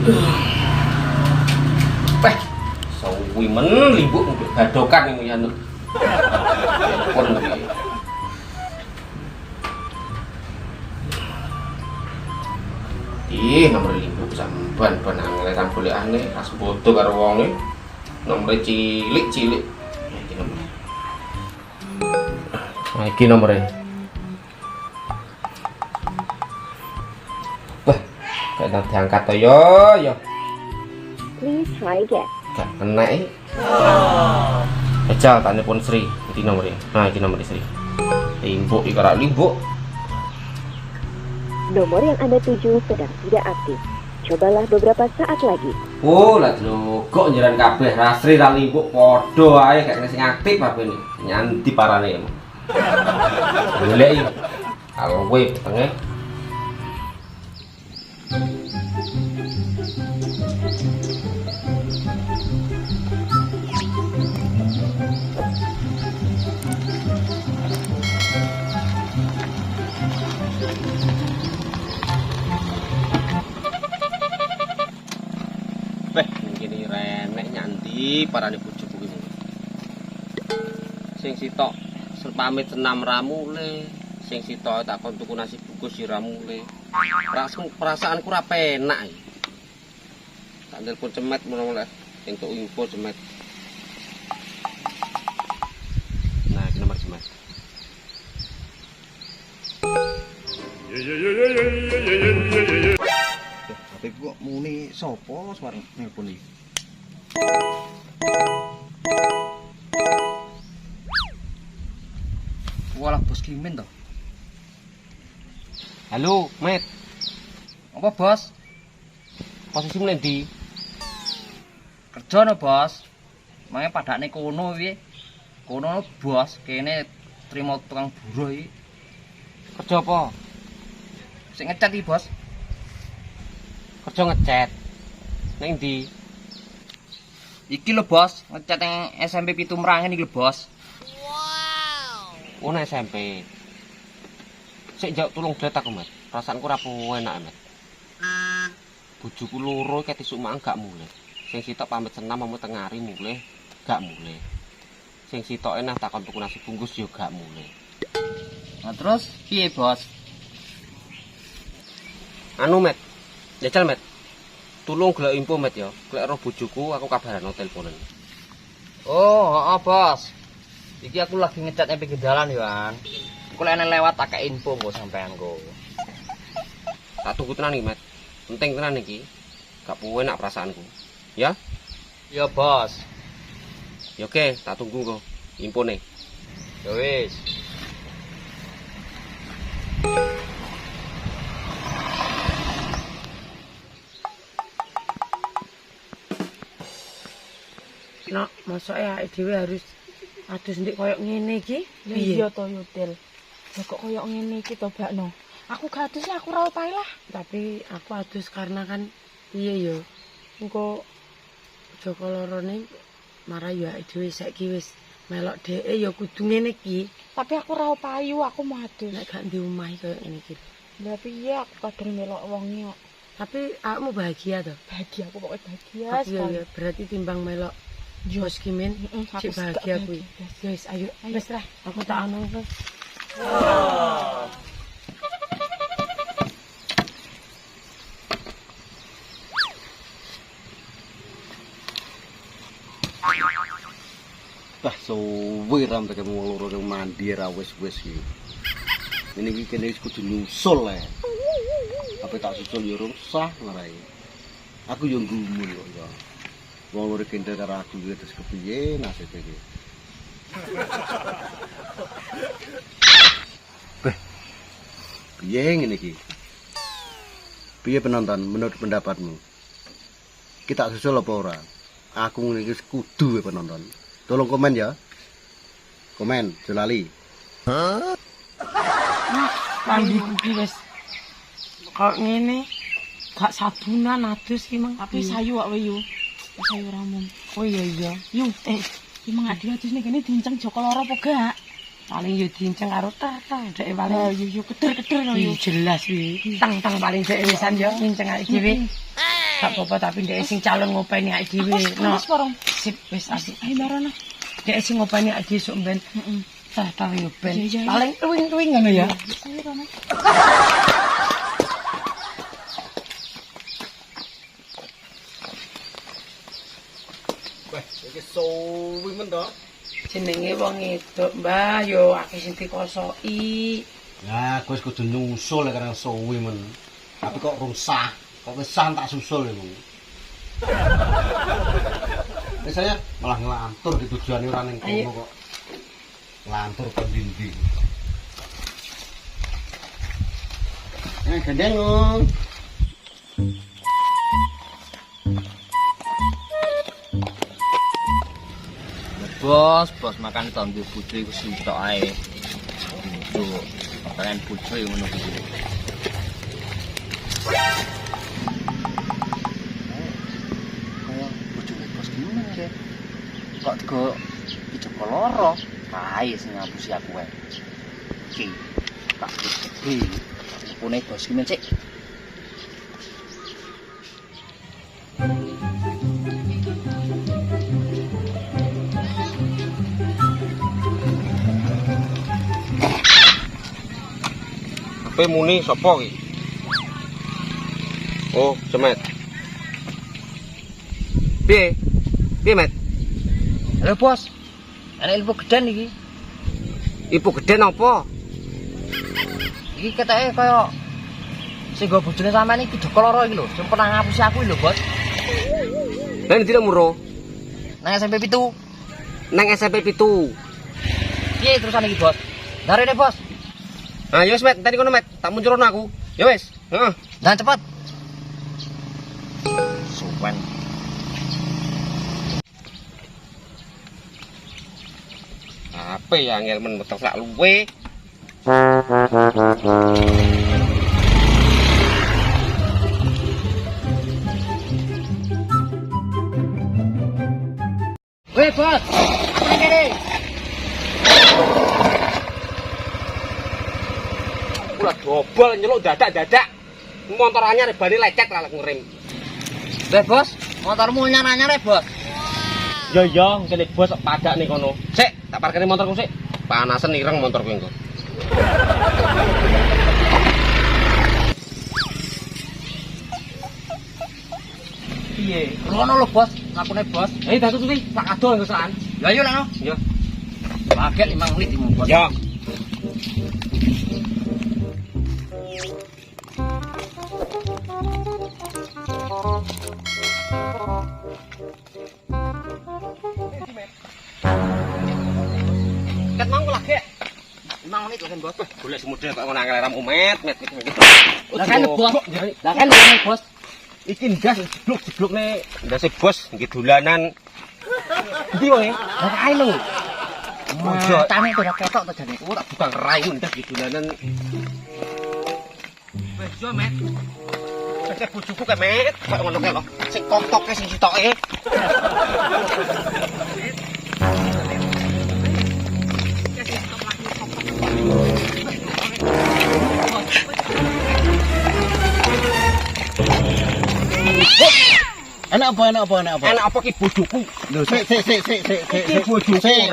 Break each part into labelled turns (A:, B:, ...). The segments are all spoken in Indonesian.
A: Peh, sawi men limbuk untuk gadokan ini anu. Pun iki. Ih, nomor limbuk sampean angel kan boleh aneh, as bodoh karo wonge. Nomor cilik-cilik. Iki nomor. Nah, iki nomornya. Wah, kayak diangkat to yo.
B: Please try again.
A: Gak kena Ejal telepon Sri. Iki nomornya. Nah, iki nomor Sri. Limbuk iki karo limbuk.
B: Nomor yang Anda tuju sedang tidak aktif. Cobalah beberapa saat lagi.
A: Oh, lah lho, kok nyeran kabeh Rasri ra limbuk padha ae gak kena sing aktif apa ini. Nyanti parane ya. Golek iki. Kalau kowe petenge gini renek nyanti parane bojoku iki. Sing sitok pamit senam ramule, sing sitok takon tuku nasi bungkus si ramule. Perasaanku ra penak iki. Tak telepon cemet mulai entuk info cemet. Nah, iki nomor cemet.
C: Tapi kok muni sapa suara nelpon iki? Walah bos Kimin toh.
A: Halo, Met.
C: Apa bos?
A: Posisimu ndi?
C: Kerja no bos. Mange padane kono piye? Kono bos, kene trimo tukang buruh iki.
A: Kerja apa?
C: Sing ngecat iki bos.
A: Kerja ngecat. Ning ndi?
C: Iki lho bos, ngecat yang SMP Pitu Merangin iki lho bos.
A: Oh, nang SMP. Sik njak tulung det aku, Met. Perasaanku ra enak, Met. Bojoku loro ket isuk mang gak mulih. Sing sitok pamit senam mau tengari mulih, gak mulih. Sing sitok enah takon tuku nasi bungkus yo gak mulih.
C: Nah terus piye bos?
A: Anu, Met. Jajal, Met. Tulung golek info, Met ya. Golek roh bojoku aku kabaran teleponen.
C: Oh, heeh bos. Iki aku lagi ngecat yang pinggir dalan yo, An. Aku lewat tak info kok sampean kok.
A: Tak tunggu tenan iki, Met. Penting tenan iki. Gak enak perasaanku. Ya?
C: Iya, bos.
A: Ya oke, tak tunggu kok infone.
C: Ya wis.
D: Nak, masa ya dhewe harus adus ndik koyo ngene iki?
E: Ya iya to Yudil. Lah kok koyo ngene iki to Bakno. Aku gak adus lah, aku ra pae lah.
D: Tapi aku adus karena kan piye yo. Engko Joko lorone marah ya dhewe saiki wis melok dheke ya kudu ngene iki.
E: Tapi aku ra payu, aku mau adus.
D: Nek gak ndi omah koyo ngene iki.
E: Lah piye aku kadang melok wonge kok.
D: Tapi awakmu bahagia to?
E: Bahagia aku pokoknya bahagia
D: Tapi
E: sekali.
D: ya berarti timbang melok Bos Kimin, cek bahagia kuwi. Ya wis ayo, wis lah, aku tak anu wis.
C: Bah suwe ram tekan wong loro nang mandi ra wis-wis iki. Ngene iki kene wis kudu nyusul ae. Apa tak susul yo rung sah ngarai. Aku yo gumun kok ya. Wong loro kene karo aku iki terus kepiye nasibe iki. Beh. Piye ngene iki? Piye penonton menurut pendapatmu? Kita susul apa ora? Aku ngene iki kudu penonton. Tolong komen ya. Komen, jelali.
D: Pandiku ki wis kok ngene gak sabunan adus ki mang.
E: Tapi sayu kok yo. Sayu ramon.
D: Oh iya.
E: Yo, iki mang adi adus ning kene diinceng Joko loro apa gak?
D: Paling yo diinceng karo tata dhek
E: Lah
D: paling
E: yo keter-keter yo.
D: jelas wi. Tang paling dhek wisan yo nginceng awake dhewe. gak apa-apa tapi ndek sing calon ngopeni awake dhewe. No.
E: Wis porong.
D: Sip wis asik.
E: Ayo barono.
D: Ndek sing ngopeni awake dhewe sok ben.
E: Heeh.
D: Tah yo ben.
E: Iya, iya.
D: Paling tuwing-tuwing ngono ya.
E: Ayo rono.
C: Wah, iki suwi men to.
D: Jenenge wong edok, Mbah, yo akeh sing dikosoki.
C: Ya, kowe kudu nyusul karena suwi men. Tapi kok rusak. Kok wis sah tak susul iku. Saya malah ngelantur di tujuane ora ning kono kok. Ngelantur ke dinding. Gendeng.
F: Bos makan tambi bojo iku sintok ae. Tuh, pengen bojo yang ngono kuwi. Kaya bojone bos gimana ya? Kok digo Joko loro? Kae sing ngapusi aku wae. Iki tak gede. Pune bos ki men sik.
A: Kowe muni sapa iki? Oh, Cemet. Piye? Piye, Met?
F: Halo bos. Ana ilmu geden iki.
A: Ibu gede napa?
F: Iki keteke kaya sing go bojone sampean iki Joko loro iki lho, sing pernah ngapusi aku iki lho, Bos.
A: Lah ndi muro?
F: Nang SMP 7.
A: Nang SMP 7.
F: Piye terusan iki, Bos? Darene, Bos.
A: Ah, ya wis, Met, tadi kono, Met. Tak muncurono aku. Ya wis. Heeh.
F: Jangan cepat. Suwen.
A: Apa ya angel men metu sak luwe.
F: Weh, Bos. Apa kene?
A: Kula dobol nyeluk dadak-dadak. Motor anyar bane lecet lah ngerem.
F: Weh, Bos. Motormu nyar-nyar ya, Bos.
A: Ya ya, kene bos padak ning kono. Sik, tak parkirne motorku sik. Panasen ireng motorku engko.
F: Piye? Rono lho, Bos. Ngakune, Bos.
A: Datu tuti, tak ado engko sakan.
F: Ya ayo lah, no.
A: Ya.
F: Paket 5 menit iki, Bos.
A: Ya. Ket mau lagi.
F: 5 menit lho kan, Bos.
A: Golek semudel kok ngono angel ramu met.
F: Lah kan, Bos. Lah kan, Bos.
A: Iki ndas jeblok-jeblokne ndase bos nggih dolanan. Endi wae?
F: Lah kae lho.
A: Ojo.
F: Tane ora ketok to jane.
A: Oh tak bukan rai ndas nggih dolanan. Wes yo met. Cek bojoku ke met. Kok ngono kae lho. Sing kontoke sing sitoke.
C: Enak apa?
A: Enak apa ki bojoku?
C: Lho, sik.
A: Iki bojoku.
C: Sik.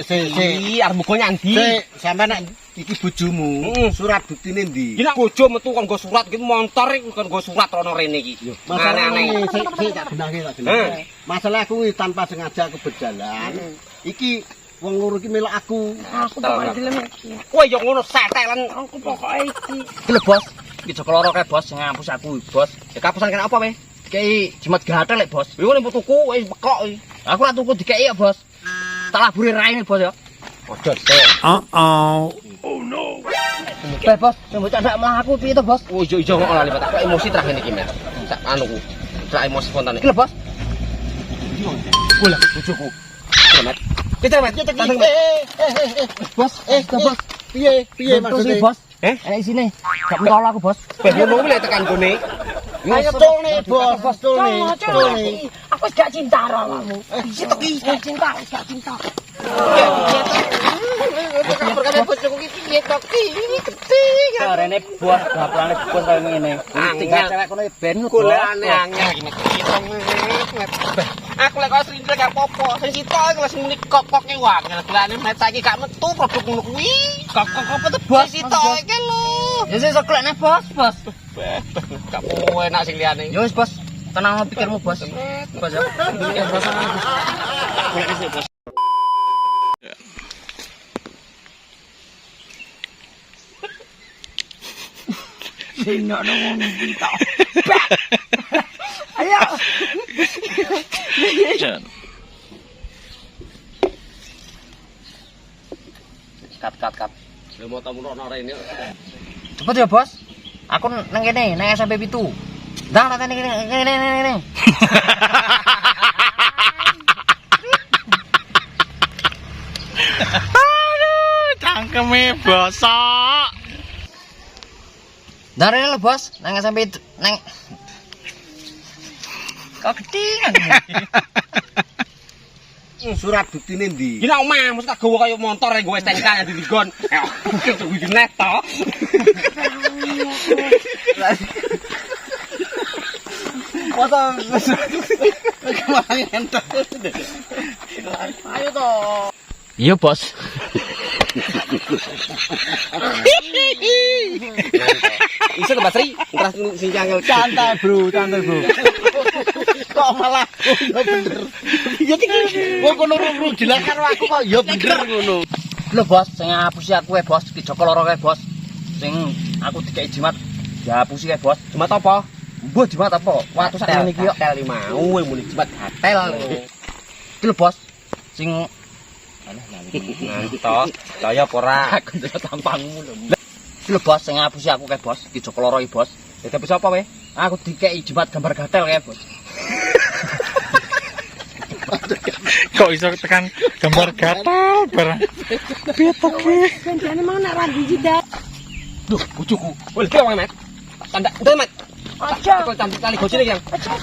A: Iki arep muga nyandi.
C: Sik, sampean nek iki bojomu, surat buktine ndi?
A: Iki nek bojo metu kon nggo surat iki motor iki kon nggo surat rono rene iki.
C: Masalah
A: Aneh-aneh.
C: sik tak benangke. Masalah kuwi tanpa sengaja aku berjalan. Iki wong loro iki melok aku.
D: Aku pokoke dilem.
A: Kowe yo ngono setelen.
D: Aku pokoke iki.
F: Iki lho, Bos. Iki Joko loro kae, Bos, sing ngapus aku, Bos. Ya kapusan kena apa, weh? Dikei jimat gatel lek, Bos.
A: Iku nek tuku wis bekok iki.
F: Aku ora tuku dikei ya, Bos. Tak laburi raine, Bos ya.
A: Ojo sik.
F: Beh, Bos, sing bocah ndak malah aku piye to, Bos?
A: Oh ijo kok lali tak emosi terakhir iki, Mas. Tak anuku. Tak emosi spontan
F: Iki lho, Bos.
A: Bola bojoku. Selamat. Kita Mas, kita
F: Bos, Bos.
C: Piye
F: Maksudnya,
C: maksudnya?
F: Bos?
A: Eh?
F: Enak isine. Gak mentol aku, Bos.
A: Ben ngono kuwi lek tekan gone.
C: Ayo tolne, Bos, tolne.
D: Aku wis gak cinta karo awakmu. Sitok iki gak cinta.
A: Ya, Kabar bojoku iki piye kok iki gede.
F: Karene bos, baplane bos kaya ngene. Tinggal cewek kono ben
A: Golekane angel iki Met. Aku lek kok srintil gak apa-apa. Sing sitok iki wis muni kok-koke wae. Golekane Met saiki gak metu produk ngono kuwi.
F: kok apa tuh bos?
A: Sing sitok iki lho.
F: Ya sing soklekne bos.
A: Gak enak sing liyane.
F: Ya wis bos, tenang pikirmu bos. Bos ya. Ya bos.
A: Golekne sih bos.
F: Sing ono wong iki tok. Ayo. Kat.
A: Lha mau tamu rono rene.
F: Cepet ya, Bos. Aku nang kene, nang SMP 7. Ndang tak kene.
G: Aduh, cangkeme bosok.
F: Ndang rene lho, Bos. Nang SMP nang kok ketingan.
C: Surat buktine ndi?
A: Iki nang omah mesti tak gawa kaya motor gue STNK yang digon. Iki net to.
C: Foto kemarin entek.
A: Ayo to.
F: Iya, Bos.
A: Iso ke Basri, terus sing angel.
C: Santai, Bro. Kok malah bener. Ya iki wong kono ru jelas karo aku kok ya bener ngono.
F: Lho, Bos, sing ngapusi aku Bos, Ki Joko loro kae, Bos. Sing aku dikeki jimat, dihapusi kae, Bos.
A: Jumat apa?
F: Mbah jimat apa? Waktu sak ngene iki yo.
A: Gatel mau muni Jumat gatel.
F: Iki lho, Bos. Sing
A: Nanti to, kaya apa ora?
F: aku ndelok tampangmu lho. Iki lho, Bos, sing ngapusi aku kae, Bos. Ki Joko loro iki, Bos.
A: Ya tapi sapa we?
F: Aku dikeki jimat gambar gatel kae, Bos.
G: Kok iso tekan gambar gatal barang. Piye to ki?
D: Ganjane mang nek randi jidat.
A: Duh, bojoku. Wes ki wae, Mat. Tanda, udah, Mat.
D: Aja.
A: Kok cantik kali bojone yang.
D: Aja.